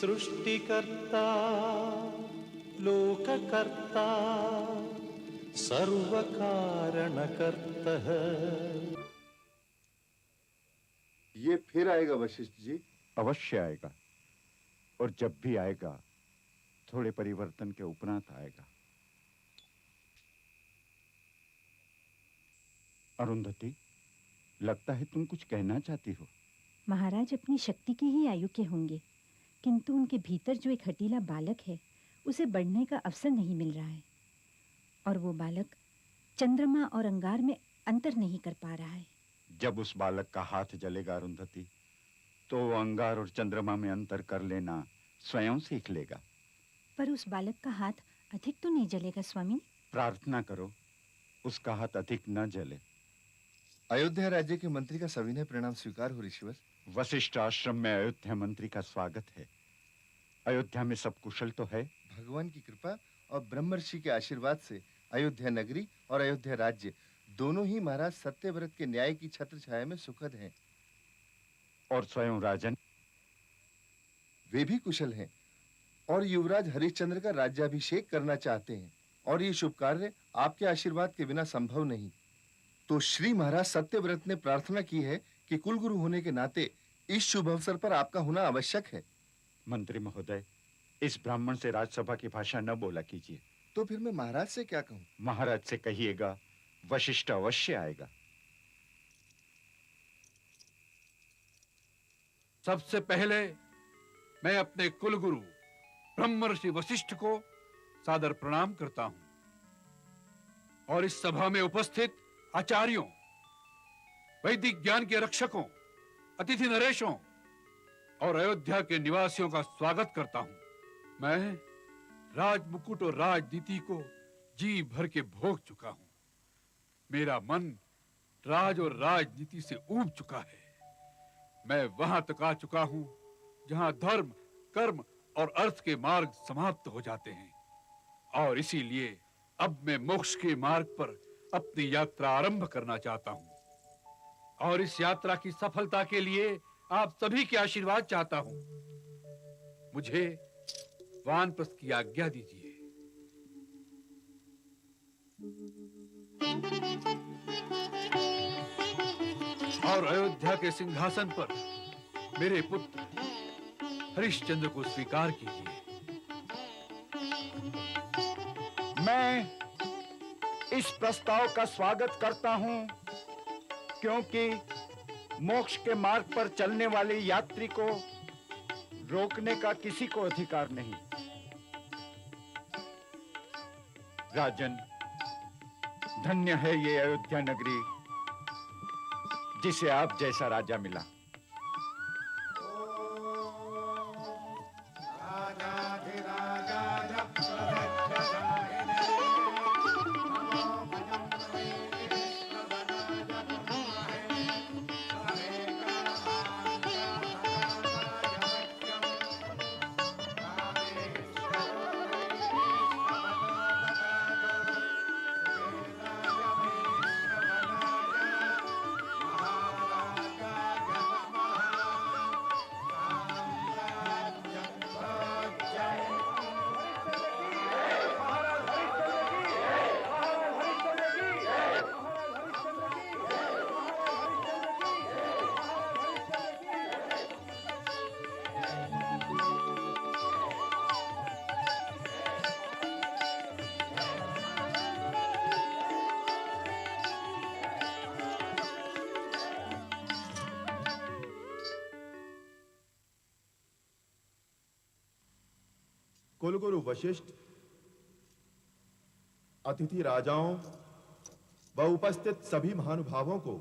सृष्टिकर्ता लोककर्ता सर्वकारणकर्ता। ये फिर आएगा वशिष्ठ जी? अवश्य आएगा, और जब भी आएगा थोड़े परिवर्तन के उपरांत आएगा। अरुंधति, लगता है तुम कुछ कहना चाहती हो। महाराज अपनी शक्ति की ही आयु के होंगे, किंतु उनके भीतर जो एक हठीला बालक है उसे बढ़ने का अवसर नहीं मिल रहा है, और वो बालक चंद्रमा और अंगार में अंतर नहीं कर पा रहा है। जब उस बालक का हाथ जलेगा अरुंधति, तो वो अंगार और चंद्रमा में अंतर कर लेना स्वयं सीख लेगा। पर उस बालक का हाथ अधिक तो नहीं जलेगा स्वामी। प्रार्थना करो उसका हाथ अधिक न जले। अयोध्या राज्य के मंत्री का सविनय प्रणाम स्वीकार हो ऋषिवर। वशिष्ठ आश्रम में अयोध्या मंत्री का स्वागत है। अयोध्या में सब कुशल तो है? भगवान की कृपा और ब्रह्मर्षि के आशीर्वाद से अयोध्या नगरी और अयोध्या राज्य दोनों ही महाराज सत्यव्रत के न्याय की छत्र छाया में सुखद हैं। और स्वयं राजन? वे भी कुशल हैं और युवराज हरिश्चंद्र का राज्याभिषेक करना चाहते हैं, और ये शुभ कार्य आपके आशीर्वाद के बिना संभव नहीं। तो श्री महाराज सत्यव्रत ने प्रार्थना की है कि कुलगुरु होने के नाते इस शुभ अवसर पर आपका होना आवश्यक है। मंत्री महोदय, इस ब्राह्मण से राजसभा की भाषा न बोला कीजिए। तो फिर मैं महाराज से क्या कहूं? महाराज से कहिएगा वशिष्ठ अवश्य आएगा। सबसे पहले मैं अपने कुलगुरु ब्रह्मर्षि वशिष्ठ को सादर प्रणाम करता हूं, और इस सभा में उपस्थित आचार्यों, वैदिक ज्ञान के रक्षकों, अतिथि नरेशों और अयोध्या के निवासियों का स्वागत करता हूं। मैं राजमुकुट और राजनीति को जी भर के भोग चुका हूं। मेरा मन राज और राजनीति से ऊब चुका है। मैं वहां तक आ चुका हूं जहां धर्म, कर्म और अर्थ के मार्ग समाप्त हो जाते हैं, और इसीलिए अब मैं मोक्ष के मार्ग पर अपनी यात्रा आरंभ करना चाहता हूं, और इस यात्रा की सफलता के लिए आप सभी के आशीर्वाद चाहता हूं। मुझे वानप्रस्थ की आज्ञा दीजिए। और अयोध्या के सिंहासन पर मेरे पुत्र हरिश्चंद्र को स्वीकार कीजिए। मैं इस प्रस्ताव का स्वागत करता हूं, क्योंकि मोक्ष के मार्ग पर चलने वाले यात्री को रोकने का किसी को अधिकार नहीं। राजन, धन्य है ये अयोध्या नगरी जिसे आप जैसा राजा मिला। कुलगुरु वशिष्ठ, अतिथि राजाओं व उपस्थित सभी महानुभावों को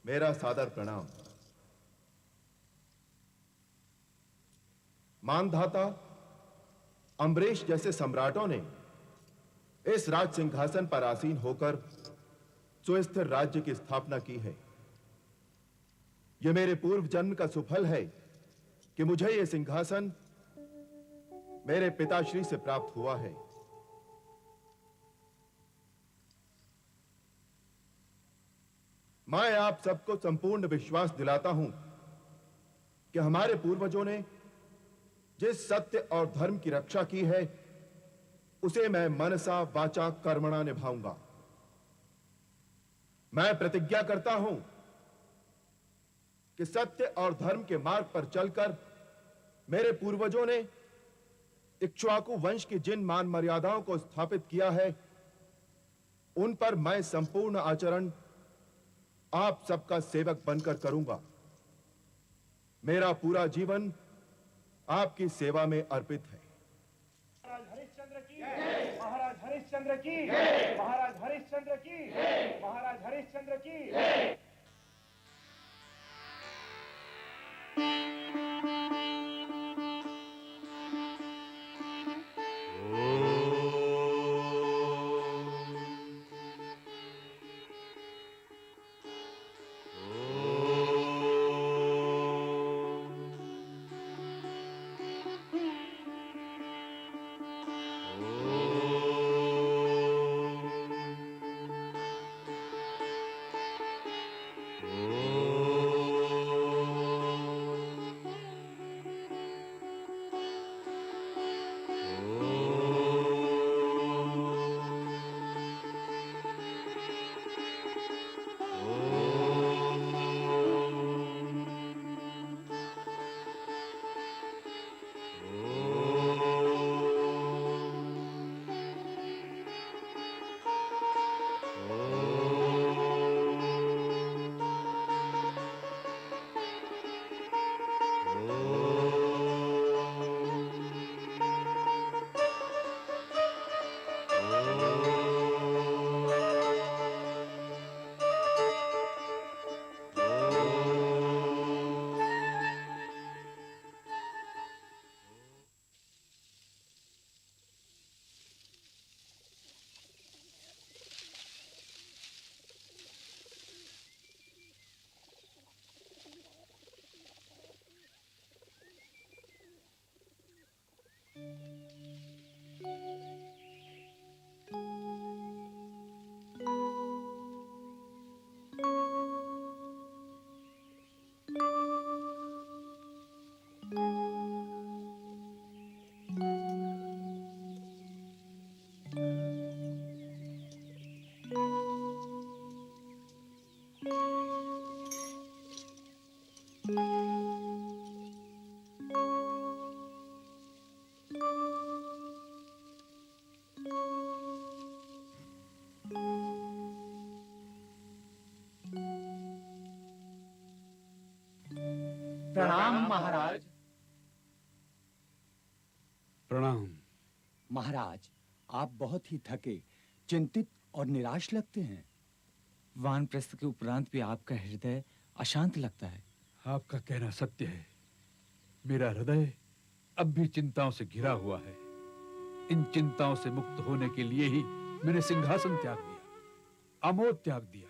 मेरा सादर प्रणाम। मानधाता अम्बरीश जैसे सम्राटों ने इस राज सिंहासन पर आसीन होकर सुस्थिर राज्य की स्थापना की है। यह मेरे पूर्व जन्म का सुफल है कि मुझे यह सिंहासन मेरे पिताश्री से प्राप्त हुआ है। मैं आप सबको संपूर्ण विश्वास दिलाता हूं कि हमारे पूर्वजों ने जिस सत्य और धर्म की रक्षा की है उसे मैं मनसा वाचा कर्मणा निभाऊंगा। मैं प्रतिज्ञा करता हूं कि सत्य और धर्म के मार्ग पर चलकर मेरे पूर्वजों ने इक्ष्वाकु वंश की जिन मान मर्यादाओं को स्थापित किया है उन पर मैं संपूर्ण आचरण आप सबका सेवक बनकर करूंगा। मेरा पूरा जीवन आपकी सेवा में अर्पित है। महाराज हरिश्चंद्र की जय, महाराज हरिश्चंद्र की जय, महाराज हरिश्चंद्र की जय, महाराज हरिश्चंद्र की जय। प्रणाम महाराज। प्रणाम। महाराज, आप बहुत ही थके, चिंतित और निराश लगते हैं। वानप्रस्थ के उपरांत भी आपका हृदय अशांत लगता है। आपका कहना सत्य है। मेरा हृदय अब भी चिंताओं से घिरा हुआ है। इन चिंताओं से मुक्त होने के लिए ही मैंने सिंहासन त्याग दिया, आमोद त्याग दिया,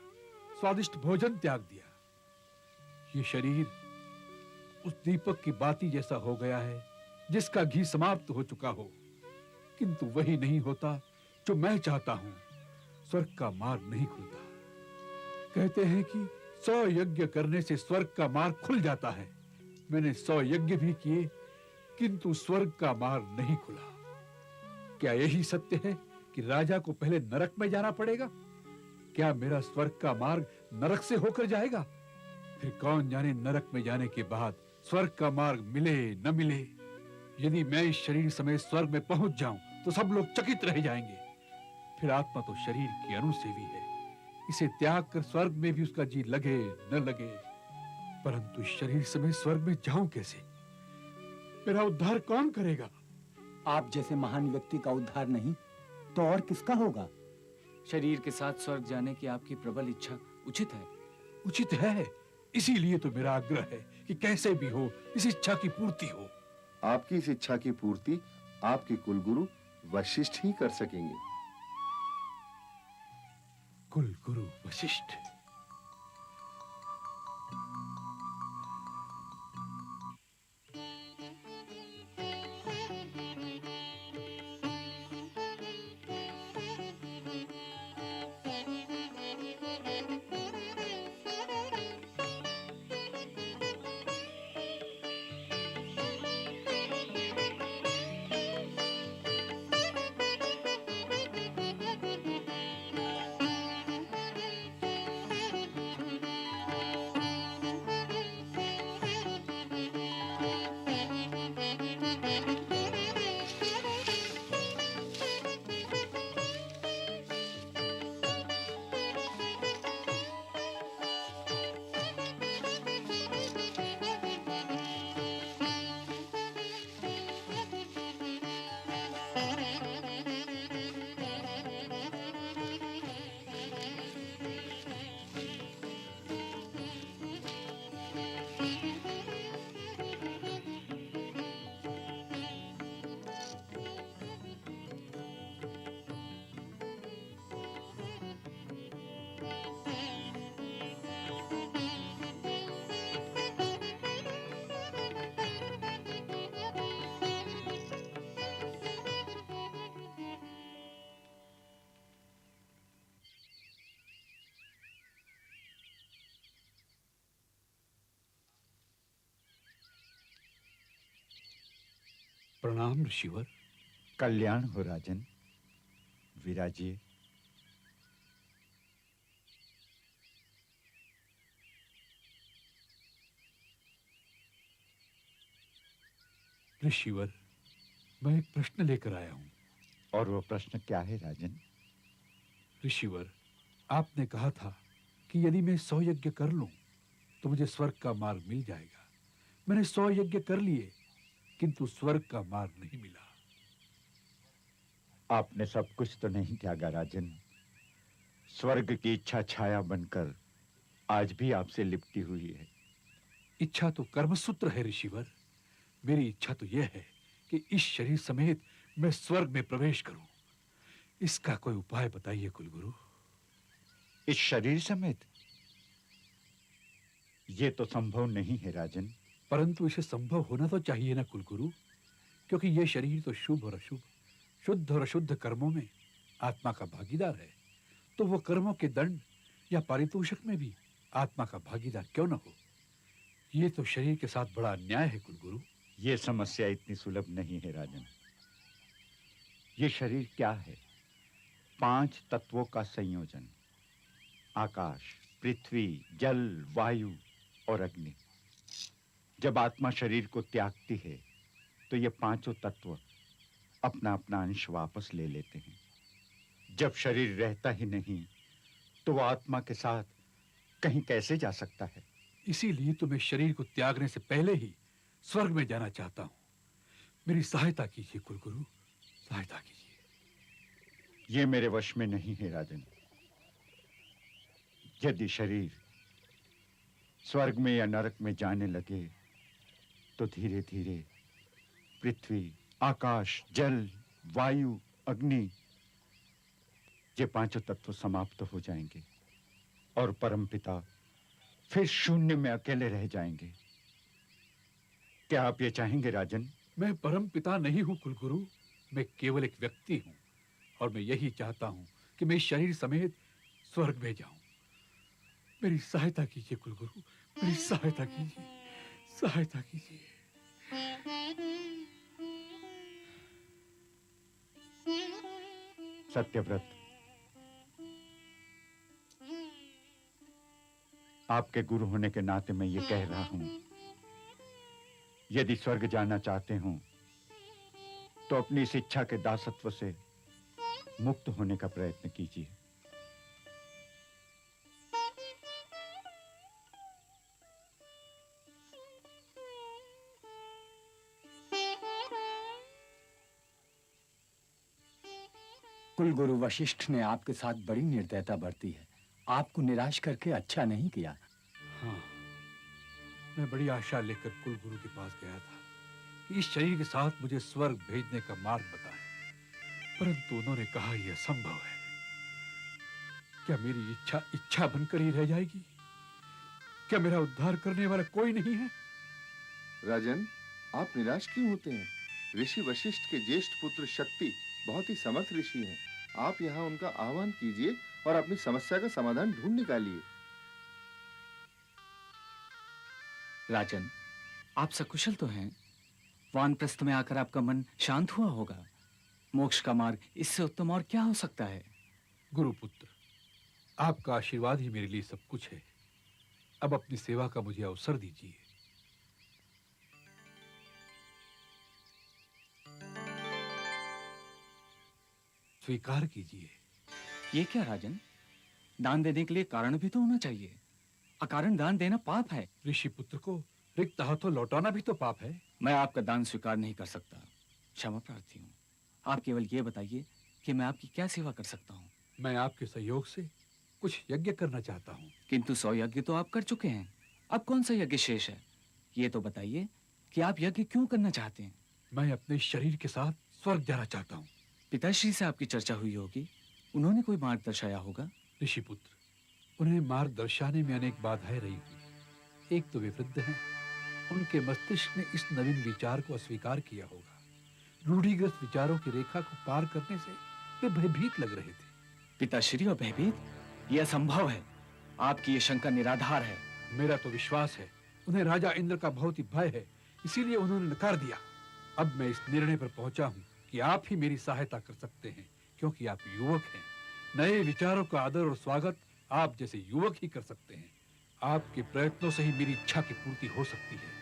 स्वादिष्ट भोजन त्याग दिया। ये शरीर उस दीपक की बाती जैसा हो गया है जिसका घी समाप्त हो चुका हो, किंतु वही नहीं होता जो मैं चाहता हूं। स्वर्ग का मार्ग नहीं खुलता। कहते हैं कि 100 यज्ञ करने से स्वर्ग का मार्ग खुल जाता है। मैंने 100 यज्ञ भी किए, किंतु स्वर्ग का मार्ग नहीं खुला। क्या यही सत्य है कि राजा को पहले नरक में जाना पड़ेगा? क्या मेरा स्वर्ग का मार्ग नरक से होकर जाएगा? फिर कौन जाने नरक में जाने के बाद स्वर्ग का मार्ग मिले न मिले। यदि मैं इस शरीर समेत स्वर्ग में पहुंच जाऊं तो सब लोग चकित रह जाएंगे। फिर आत्मा तो शरीर की अनुसेवी है, इसे त्याग कर स्वर्ग में भी उसका जी लगे न लगे। परंतु इस शरीर समेत स्वर्ग में जाऊं कैसे? मेरा उद्धार कौन करेगा? आप जैसे महान व्यक्ति का उद्धार नहीं तो और किसका होगा? शरीर के साथ स्वर्ग जाने की आपकी प्रबल इच्छा उचित है। उचित है, इसीलिए तो मेरा आग्रह है कि कैसे भी हो इस इच्छा की पूर्ति हो। आपकी इस इच्छा की पूर्ति आपके कुलगुरु वशिष्ठ ही कर सकेंगे। कुलगुरु वशिष्ठ? प्रणाम ऋषिवर। कल्याण हो राजन, विराजिए। ऋषिवर, मैं एक प्रश्न लेकर आया हूं। और वो प्रश्न क्या है राजन? ऋषिवर, आपने कहा था कि यदि मैं 100 यज्ञ कर लूं तो मुझे स्वर्ग का मार्ग मिल जाएगा। मैंने 100 यज्ञ कर लिए, किंतु स्वर्ग का मार्ग नहीं मिला। आपने सब कुछ तो नहीं त्यागा राजन। स्वर्ग की इच्छा छाया बनकर आज भी आपसे लिपटी हुई है। इच्छा तो कर्मसूत्र है ऋषिवर। मेरी इच्छा तो यह है कि इस शरीर समेत मैं स्वर्ग में प्रवेश करूं। इसका कोई उपाय बताइए कुलगुरु। इस शरीर समेत? ये तो संभव नहीं है राजन। परंतु इसे संभव होना तो चाहिए ना कुलगुरु, क्योंकि यह शरीर तो शुभ और अशुभ, शुद्ध और अशुद्ध कर्मों में आत्मा का भागीदार है। तो वो कर्मों के दंड या पारितोषिक में भी आत्मा का भागीदार क्यों न हो? ये तो शरीर के साथ बड़ा अन्याय है कुलगुरु। ये समस्या इतनी सुलभ नहीं है राजन। ये शरीर क्या है? 5 तत्वों का संयोजन। आकाश, पृथ्वी, जल, वायु और अग्नि। जब आत्मा शरीर को त्यागती है तो ये 5 तत्व अपना अपना अंश वापस ले लेते हैं। जब शरीर रहता ही नहीं तो वो आत्मा के साथ कहीं कैसे जा सकता है? इसीलिए तो मैं शरीर को त्यागने से पहले ही स्वर्ग में जाना चाहता हूं। मेरी सहायता कीजिए कुलगुरु, सहायता कीजिए। ये मेरे वश में नहीं है राजन। यदि शरीर स्वर्ग में या नरक में जाने लगे तो धीरे धीरे पृथ्वी, आकाश, जल, वायु, अग्नि, ये 5 तत्व समाप्त हो जाएंगे और परमपिता फिर शून्य में अकेले रह जाएंगे। क्या आप ये चाहेंगे राजन? मैं परम पिता नहीं हूं कुलगुरु, मैं केवल एक व्यक्ति हूं और मैं यही चाहता हूं कि मैं इस शरीर समेत स्वर्ग में जाऊं। मेरी सहायता कीजिए कुलगुरु, मेरी सहायता कीजिए, सहायता कीजिए। सत्यव्रत, आपके गुरु होने के नाते मैं ये कह रहा हूं, यदि स्वर्ग जाना चाहते हो तो अपनी इस इच्छा के दासत्व से मुक्त होने का प्रयत्न कीजिए। कुलगुरु वशिष्ठ ने आपके साथ बड़ी निर्दयता बरती है। आपको निराश करके अच्छा नहीं किया। हाँ, मैं बड़ी आशा लेकर कुलगुरु के पास गया था कि इस शरीर के साथ मुझे स्वर्ग भेजने का मार्ग बताएं, परंतु उन्होंने कहा यह असंभव है। क्या मेरी इच्छा इच्छा बनकर ही रह जाएगी? क्या मेरा उद्धार करने वाला कोई नहीं है? राजन, आप निराश क्यों होते हैं? ऋषि वशिष्ठ के ज्येष्ठ पुत्र शक्ति बहुत ही समर्थ ऋषि हैं। आप यहाँ उनका आह्वान कीजिए और अपनी समस्या का समाधान ढूंढ निकालिए। राजन, आप सकुशल तो हैं? वानप्रस्थ में आकर आपका मन शांत हुआ होगा। मोक्ष का मार्ग इससे उत्तम और क्या हो सकता है? गुरुपुत्र, आपका आशीर्वाद ही मेरे लिए सब कुछ है। अब अपनी सेवा का मुझे अवसर दीजिए। स्वीकार कीजिए। ये क्या राजन? दान देने के लिए कारण भी तो होना चाहिए। अकारण दान देना पाप है। ऋषि पुत्र को रिक्त हाथों लौटाना भी तो पाप है। मैं आपका दान स्वीकार नहीं कर सकता। क्षमा प्रार्थी हूँ। आप केवल ये बताइए कि मैं आपकी क्या सेवा कर सकता हूँ। मैं आपके सहयोग से कुछ यज्ञ करना चाहता हूँ। किंतु 100 यज्ञ तो आप कर चुके हैं। अब कौन सा यज्ञ शेष है? ये तो बताइए कि आप यज्ञ क्यों करना चाहते हैं? मैं अपने शरीर के साथ स्वर्ग जाना चाहता हूँ। पिताश्री से आपकी चर्चा हुई होगी, उन्होंने कोई मार्ग दर्शाया होगा। ऋषि पुत्र, उन्हें मार्ग दर्शाने में अनेक बाधाएं रही हुई। एक तो वे वृद्ध हैं, उनके मस्तिष्क ने इस नवीन विचार को अस्वीकार किया होगा। रूढ़िग्रस्त विचारों की रेखा को पार करने से वे भयभीत लग रहे थे। पिताश्री और भयभीत? यह असंभव है। आपकी ये शंका निराधार है। मेरा तो विश्वास है। उन्हें राजा इंद्र का बहुत ही भय है, इसीलिए उन्होंने नकार दिया। अब मैं इस निर्णय पर पहुंचा हूं कि आप ही मेरी सहायता कर सकते हैं, क्योंकि आप युवक हैं। नए विचारों का आदर और स्वागत आप जैसे युवक ही कर सकते हैं। आपके प्रयत्नों से ही मेरी इच्छा की पूर्ति हो सकती है।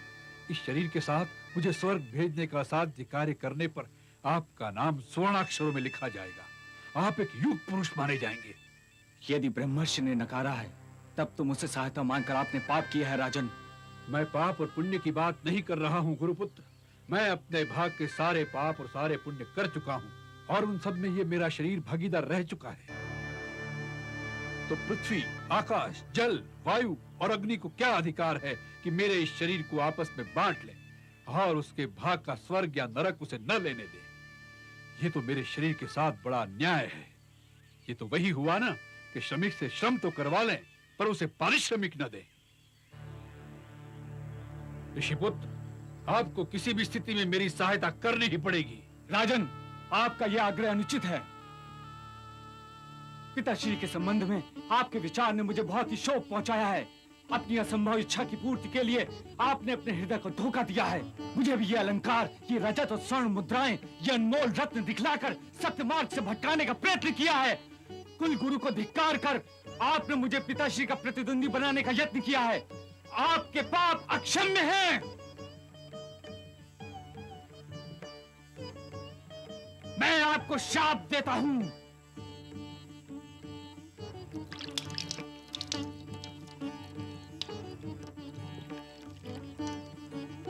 इस शरीर के साथ मुझे स्वर्ग भेजने का असाध्य कार्य करने पर आपका नाम स्वर्णाक्षरों में लिखा जाएगा। आप एक युग पुरुष माने जाएंगे। यदि ब्रह्मर्षि ने नकारा है, तब तो मुझसे सहायता मांगकर आपने पाप किया है राजन। मैं पाप और पुण्य की बात नहीं कर रहा हूँ गुरुपुत्र। मैं अपने भाग के सारे पाप और सारे पुण्य कर चुका हूँ, और उन सब में ये मेरा शरीर भागीदार रह चुका है। तो पृथ्वी, आकाश, जल, वायु और अग्नि को क्या अधिकार है कि मेरे इस शरीर को आपस में बांट ले और उसके भाग का स्वर्ग या नरक उसे न लेने दे? ये तो मेरे शरीर के साथ बड़ा अन्याय है। ये तो वही हुआ ना कि श्रमिक से श्रम तो करवा लें, पर उसे पारिश्रमिक न दें। ऋषिपुत्र, आपको किसी भी स्थिति में मेरी सहायता करनी ही पड़ेगी। राजन, आपका यह आग्रह अनुचित है। पिताश्री के संबंध में आपके विचार ने मुझे बहुत ही शोक पहुंचाया है। अपनी असंभव इच्छा की पूर्ति के लिए आपने अपने हृदय को धोखा दिया है। मुझे भी ये अलंकार, ये रजत और स्वर्ण मुद्राएं, ये अनमोल रत्न दिखलाकर सत्य मार्ग से भटकाने का प्रयत्न किया है। कुल गुरु को धिक्कार कर आपने मुझे पिताश्री का प्रतिद्वंदी बनाने का यत्न किया है। आपके पाप अक्षम्य हैं। मैं आपको शाप देता हूं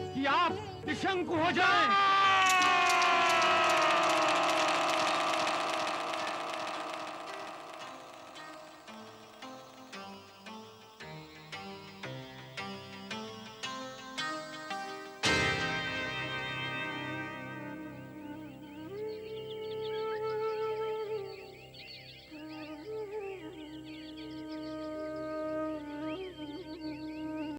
कि आप त्रिशंकु हो जाएं।